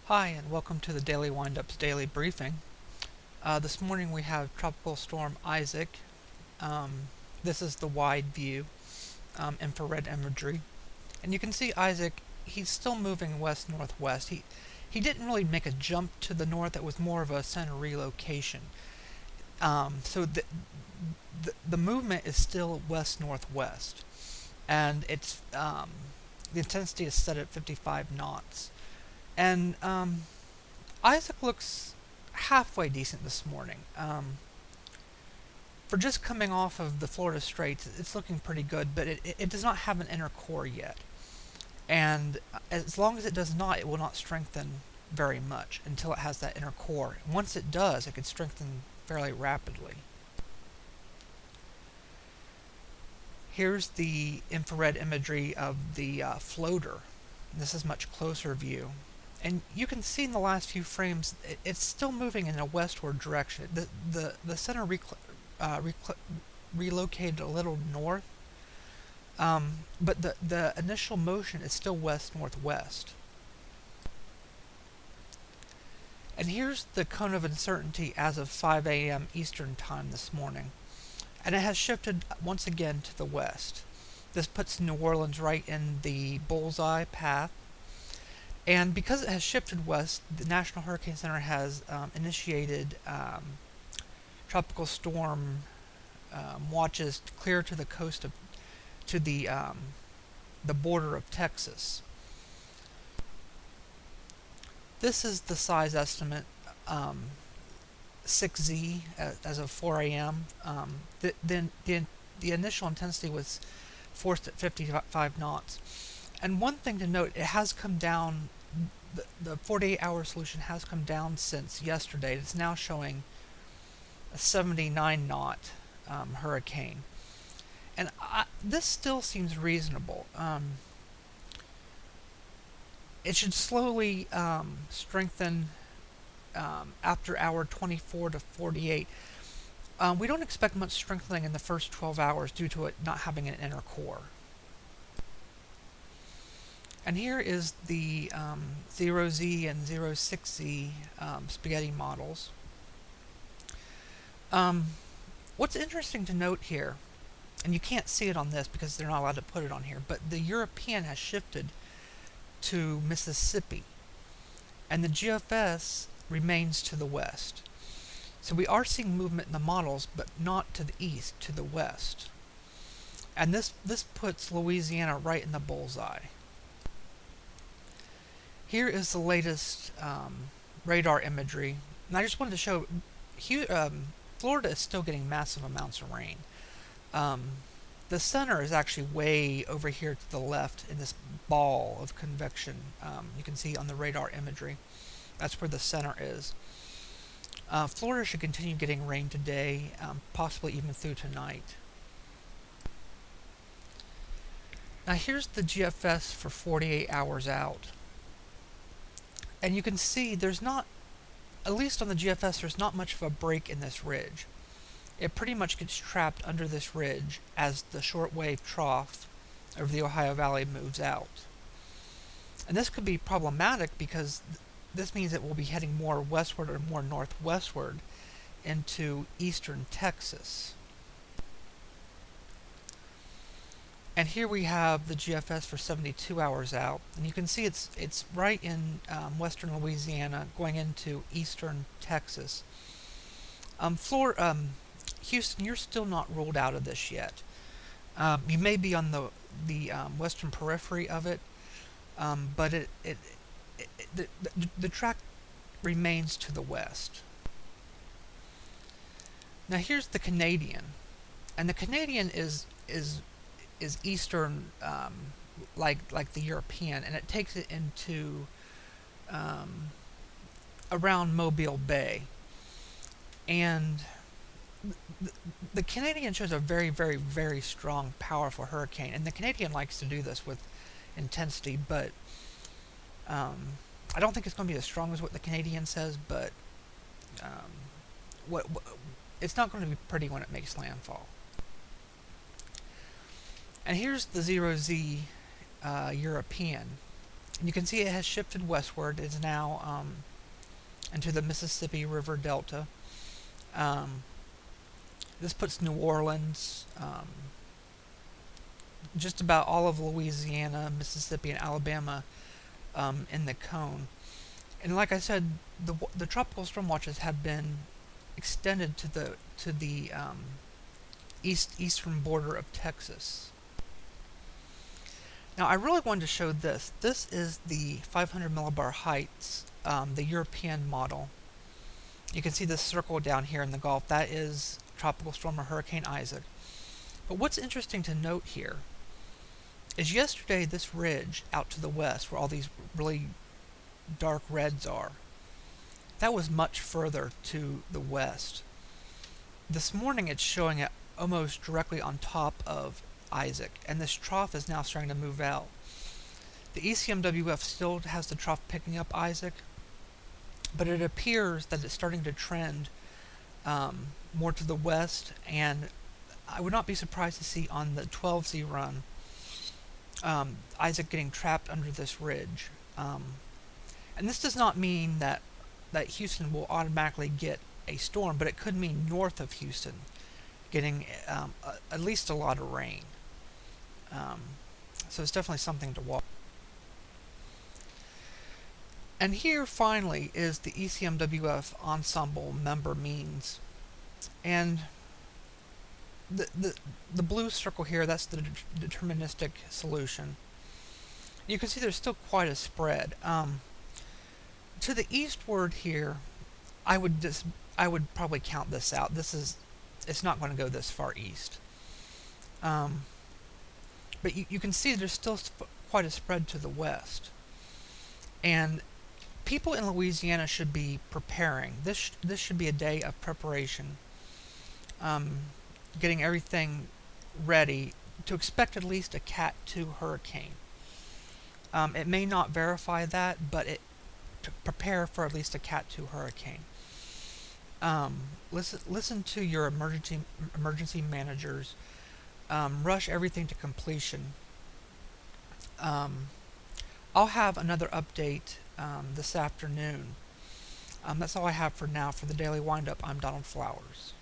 Hi, and welcome to the Daily Windups Daily Briefing. This morning we have Tropical Storm Isaac. This is the wide view, infrared imagery. And you can see Isaac, he's still moving west-northwest. He didn't really make a jump to the north, it was more of a center relocation. So the movement is still west-northwest. And the intensity is set at 55 knots. And Isaac looks halfway decent this morning. For just coming off of the Florida Straits, it's looking pretty good, but it does not have an inner core yet. And as long as it does not, it will not strengthen very much until it has that inner core. And once it does, it could strengthen fairly rapidly. Here's the infrared imagery of the floater. This is much closer view. And you can see in the last few frames, it's still moving in a westward direction. The center relocated a little north, but the initial motion is still west-northwest. And here's the cone of uncertainty as of 5 a.m. Eastern Time this morning. And it has shifted once again to the west. This puts New Orleans right in the bullseye path. And because it has shifted west, the National Hurricane Center has initiated tropical storm watches clear to the coast to the border of Texas. This is the size estimate, 6Z as of 4 a.m. The initial intensity was forced at 55 knots. And one thing to note, it has come down, the 48-hour solution has come down since yesterday. It's now showing a 79 knot hurricane. And this still seems reasonable. It should slowly strengthen after hour 24 to 48. We don't expect much strengthening in the first 12 hours due to it not having an inner core. And here is the 0Z and 06Z spaghetti models. What's interesting to note here, and you can't see it on this because they're not allowed to put it on here, but the European has shifted to Mississippi, and the GFS remains to the west. So we are seeing movement in the models, but not to the east, to the west. And this puts Louisiana right in the bullseye. Here is the latest radar imagery, and I just wanted to show Florida is still getting massive amounts of rain. The center is actually way over here to the left in this ball of convection. You can see on the radar imagery. That's where the center is. Florida should continue getting rain today, possibly even through tonight. Now here's the GFS for 48 hours out. And you can see there's not, at least on the GFS, there's not much of a break in this ridge. It pretty much gets trapped under this ridge as the shortwave trough over the Ohio Valley moves out. And this could be problematic because this means it will be heading more westward or more northwestward into eastern Texas. And here we have the GFS for 72 hours out, and you can see it's right in western Louisiana, going into eastern Texas. Houston, you're still not ruled out of this yet. You may be on the western periphery of it, but the track remains to the west. Now here's the Canadian, and the Canadian is eastern, like the European, and it takes it into around Mobile Bay. And the Canadian shows a very, very, very strong, powerful hurricane, and the Canadian likes to do this with intensity, but I don't think it's going to be as strong as what the Canadian says, but it's not going to be pretty when it makes landfall. And here's the 0Z European. You can see it has shifted westward. It's now into the Mississippi River Delta. Um, this puts New Orleans, just about all of Louisiana, Mississippi, and Alabama in the cone. And like I said, the tropical storm watches have been extended to the eastern border of Texas. Now, I really wanted to show this. This is the 500 millibar heights, the European model. You can see this circle down here in the Gulf. That is Tropical Storm or Hurricane Isaac. But what's interesting to note here is yesterday this ridge out to the west, where all these really dark reds are, that was much further to the west. This morning it's showing it almost directly on top of Isaac, and this trough is now starting to move out. The ECMWF still has the trough picking up Isaac, but it appears that it's starting to trend more to the west, and I would not be surprised to see on the 12Z run Isaac getting trapped under this ridge. And this does not mean that Houston will automatically get a storm, but it could mean north of Houston getting at least a lot of rain. So it's definitely something to watch. And here finally is the ECMWF ensemble member means. And the blue circle here, that's the deterministic solution. You can see there's still quite a spread. To the eastward here, I would probably count this out. It's not going to go this far east. But you can see there's still quite a spread to the west. And people in Louisiana should be preparing. This should be a day of preparation, getting everything ready to expect at least a Cat 2 hurricane. It may not verify that, but to prepare for at least a Cat 2 hurricane. Listen to your emergency managers. Rush everything to completion. I'll have another update this afternoon. That's all I have for now. For the Daily Windup, I'm Donald Flowers.